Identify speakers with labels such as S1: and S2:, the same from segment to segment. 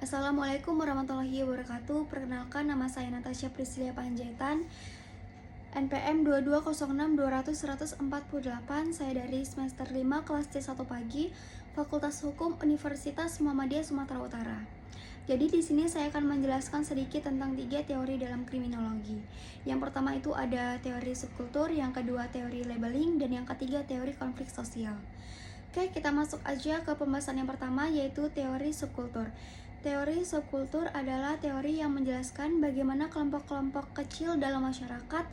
S1: Assalamualaikum warahmatullahi wabarakatuh. Perkenalkan, nama saya Natasha Priscilia Panjaitan, NPM 2206200-148. Saya dari semester 5 kelas C1 pagi, Fakultas Hukum Universitas Muhammadiyah Sumatera Utara. Jadi di sini saya akan menjelaskan sedikit tentang 3 teori dalam kriminologi. Yang pertama itu ada teori subkultur, yang kedua teori labeling, dan yang ketiga teori konflik sosial. Oke, kita masuk aja ke pembahasan yang pertama, yaitu teori subkultur. Teori subkultur adalah teori yang menjelaskan bagaimana kelompok-kelompok kecil dalam masyarakat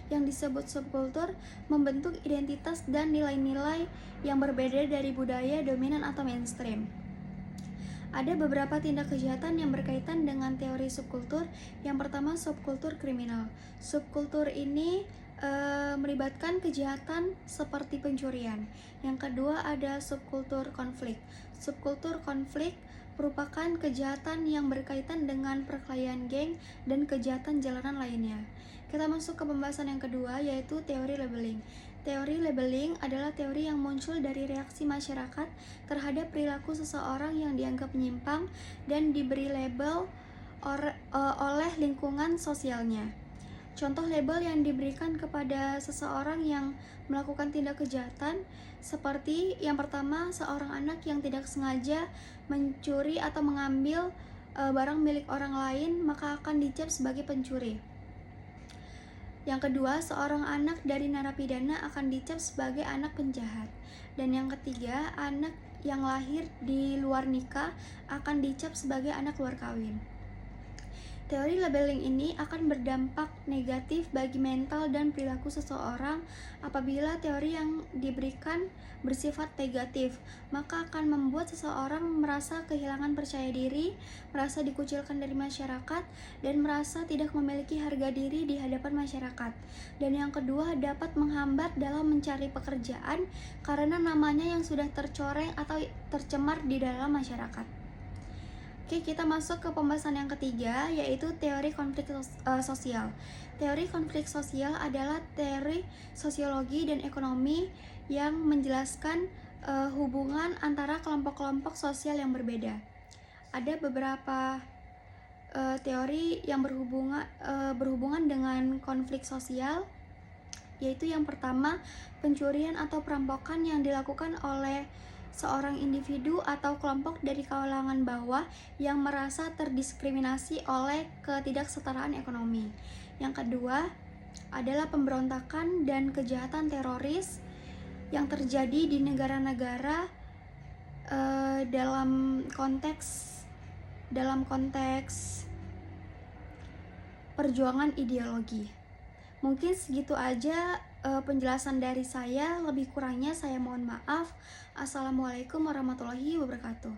S1: yang disebut subkultur membentuk identitas dan nilai-nilai yang berbeda dari budaya dominan atau mainstream. Ada beberapa tindak kejahatan yang berkaitan dengan teori subkultur. Yang pertama, subkultur kriminal. Subkultur ini melibatkan kejahatan seperti pencurian. Yang kedua ada subkultur konflik. Subkultur konflik merupakan kejahatan yang berkaitan dengan perkelahian geng dan kejahatan jalanan lainnya. Kita masuk ke pembahasan yang kedua, yaitu teori labeling. Teori labeling adalah teori yang muncul dari reaksi masyarakat terhadap perilaku seseorang yang dianggap menyimpang dan diberi label oleh lingkungan sosialnya. Contoh label yang diberikan kepada seseorang yang melakukan tindak kejahatan seperti yang pertama, seorang anak yang tidak sengaja mencuri atau mengambil barang milik orang lain maka akan dicap sebagai pencuri. Yang kedua, seorang anak dari narapidana akan dicap sebagai anak penjahat. Dan yang ketiga, anak yang lahir di luar nikah akan dicap sebagai anak luar kawin. Teori labeling ini akan berdampak negatif bagi mental dan perilaku seseorang apabila teori yang diberikan bersifat negatif, maka akan membuat seseorang merasa kehilangan percaya diri, merasa dikucilkan dari masyarakat, dan merasa tidak memiliki harga diri di hadapan masyarakat. Dan yang kedua, dapat menghambat dalam mencari pekerjaan karena namanya yang sudah tercoreng atau tercemar di dalam masyarakat. Oke, kita masuk ke pembahasan yang ketiga, yaitu teori konflik sosial. Teori konflik sosial adalah teori sosiologi dan ekonomi yang menjelaskan hubungan antara kelompok-kelompok sosial yang berbeda. Ada beberapa teori yang berhubungan dengan konflik sosial, yaitu yang pertama, pencurian atau perampokan yang dilakukan oleh seorang individu atau kelompok dari kalangan bawah yang merasa terdiskriminasi oleh ketidaksetaraan ekonomi. Yang kedua adalah pemberontakan dan kejahatan teroris yang terjadi di negara-negara dalam konteks perjuangan ideologi. Mungkin segitu aja penjelasan dari saya, lebih kurangnya saya mohon maaf. Assalamualaikum warahmatullahi wabarakatuh.